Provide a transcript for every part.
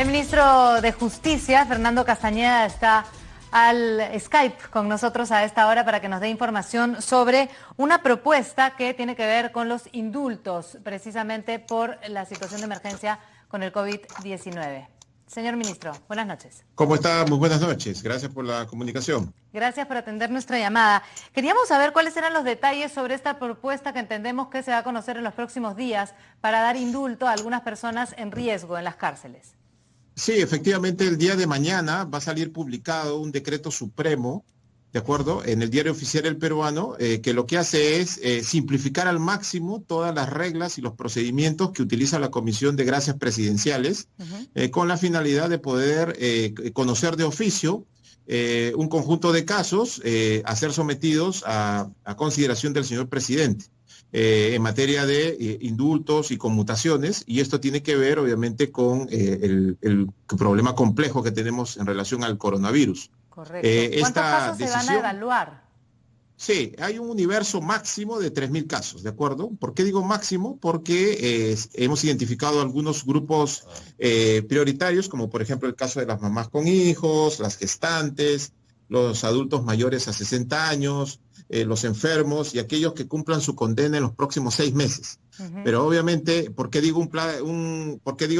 El ministro de Justicia, Fernando Castañeda, está al Skype con nosotros a esta hora para que nos dé información sobre una propuesta que tiene que ver con los indultos, precisamente por la situación de emergencia con el COVID-19. Señor ministro, buenas noches. ¿Cómo está? Muy buenas noches. Gracias por la comunicación. Gracias por atender nuestra llamada. Queríamos saber cuáles eran los detalles sobre esta propuesta que entendemos que se va a conocer en los próximos días para dar indulto a algunas personas en riesgo en las cárceles. Sí, efectivamente, el día de mañana va a salir publicado un decreto supremo, ¿de acuerdo?, en el Diario Oficial del Peruano, que lo que hace es simplificar al máximo todas las reglas y los procedimientos que utiliza la Comisión de Gracias Presidenciales, con la finalidad de poder conocer de oficio un conjunto de casos a ser sometidos a consideración del señor presidente. En materia de indultos y conmutaciones, y esto tiene que ver obviamente con el problema complejo que tenemos en relación al coronavirus. Correcto. ¿Cuántos casos se van a evaluar? Sí, hay un universo máximo de 3.000 casos, ¿de acuerdo? ¿Por qué digo máximo? Porque hemos identificado algunos grupos prioritarios, como por ejemplo el caso de las mamás con hijos, las gestantes, los adultos mayores a 60 años, los enfermos y aquellos que cumplan su condena en los próximos 6 meses. Pero obviamente, ¿por qué digo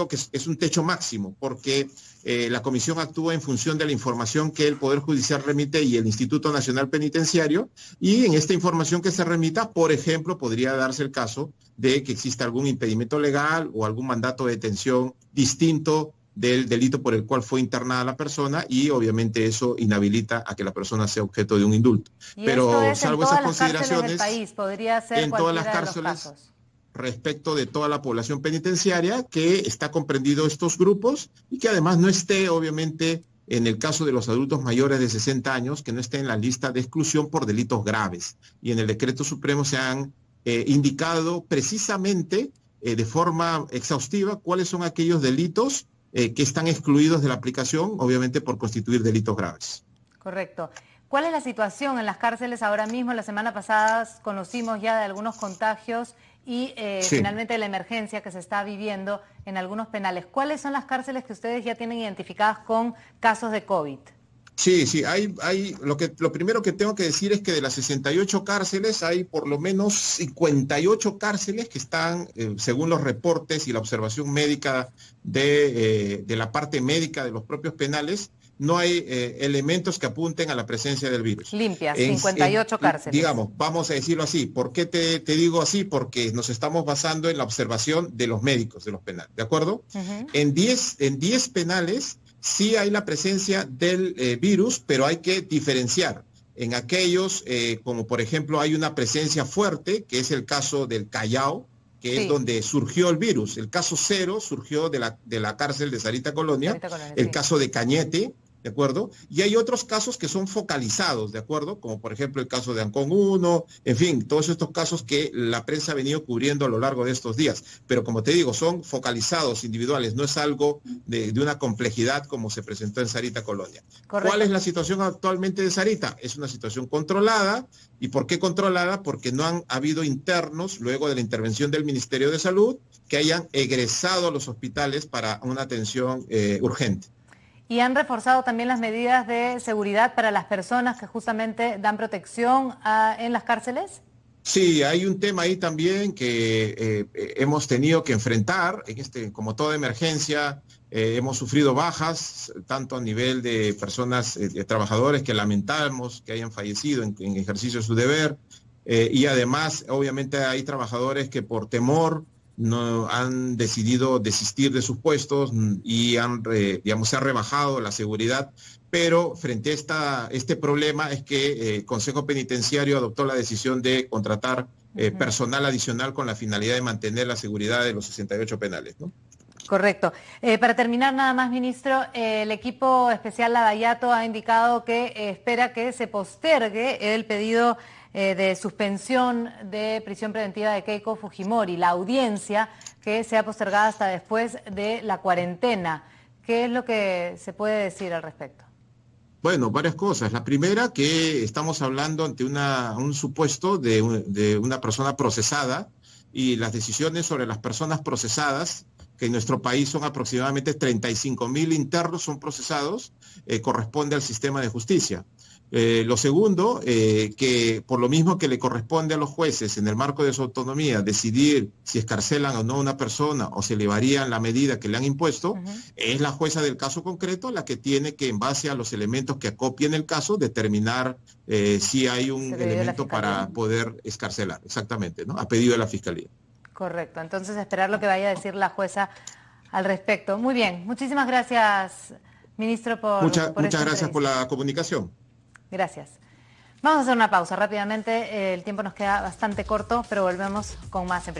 que es un techo máximo? Porque la comisión actúa en función de la información que el Poder Judicial remite y el Instituto Nacional Penitenciario, y en esta información que se remita, por ejemplo, podría darse el caso de que exista algún impedimento legal o algún mandato de detención distinto del delito por el cual fue internada la persona, y obviamente eso inhabilita a que la persona sea objeto de un indulto. Pero salvo esas consideraciones, podría ser en todas las cárceles, respecto de toda la población penitenciaria, que está comprendido estos grupos y que además no esté, obviamente, en el caso de los adultos mayores de 60 años, que no esté en la lista de exclusión por delitos graves. Y en el decreto supremo se han indicado precisamente de forma exhaustiva cuáles son aquellos delitos que están excluidos de la aplicación, obviamente por constituir delitos graves. Correcto. ¿Cuál es la situación en las cárceles ahora mismo? La semana pasada conocimos ya de algunos contagios y finalmente la emergencia que se está viviendo en algunos penales. ¿Cuáles son las cárceles que ustedes ya tienen identificadas con casos de COVID? Sí, lo primero que tengo que decir es que de las 68 cárceles hay por lo menos 58 cárceles que están, según los reportes y la observación médica de la parte médica de los propios penales, no hay elementos que apunten a la presencia del virus. Limpias, 58 cárceles. Digamos, vamos a decirlo así. ¿Por qué te digo así? Porque nos estamos basando en la observación de los médicos de los penales, ¿de acuerdo? En 10 penales sí hay la presencia del virus, pero hay que diferenciar. En aquellos, como por ejemplo hay una presencia fuerte, que es el caso del Callao, que es donde surgió el virus. El caso 0 surgió de la cárcel de Sarita Colonia, el caso de Cañete, ¿de acuerdo? Y hay otros casos que son focalizados, ¿de acuerdo? Como por ejemplo el caso de Ancón 1, en fin, todos estos casos que la prensa ha venido cubriendo a lo largo de estos días. Pero como te digo, son focalizados, individuales, no es algo de una complejidad como se presentó en Sarita Colonia. Correcto. ¿Cuál es la situación actualmente de Sarita? Es una situación controlada. ¿Y por qué controlada? Porque no han habido internos, luego de la intervención del Ministerio de Salud, que hayan egresado a los hospitales para una atención urgente. ¿Y han reforzado también las medidas de seguridad para las personas que justamente dan protección en las cárceles? Sí, hay un tema ahí también que hemos tenido que enfrentar. Como toda emergencia, hemos sufrido bajas, tanto a nivel de personas, de trabajadores que lamentamos que hayan fallecido en ejercicio de su deber, y además, obviamente, hay trabajadores que por temor no han decidido desistir de sus puestos y se ha rebajado la seguridad, pero frente a este problema es que el Consejo Penitenciario adoptó la decisión de contratar personal adicional con la finalidad de mantener la seguridad de los 68 penales, ¿no? Correcto. Para terminar nada más, ministro, el equipo especial Lavallato ha indicado que espera que se postergue el pedido de suspensión de prisión preventiva de Keiko Fujimori, la audiencia que sea postergada hasta después de la cuarentena. ¿Qué es lo que se puede decir al respecto? Bueno, varias cosas. La primera, que estamos hablando ante un supuesto de una persona procesada, y las decisiones sobre las personas procesadas que en nuestro país son aproximadamente 35.000 internos son procesados, corresponde al sistema de justicia. Lo segundo, que por lo mismo que le corresponde a los jueces en el marco de su autonomía decidir si escarcelan o no a una persona o se le varían la medida que le han impuesto, es la jueza del caso concreto la que tiene que, en base a los elementos que acopien el caso, determinar si hay un elemento para poder escarcelar. Exactamente, ¿no? A pedido de la Fiscalía. Correcto, entonces esperar lo que vaya a decir la jueza al respecto. Muy bien, muchísimas gracias, ministro, por Muchas gracias por la comunicación. Gracias. Vamos a hacer una pausa rápidamente, el tiempo nos queda bastante corto, pero volvemos con más en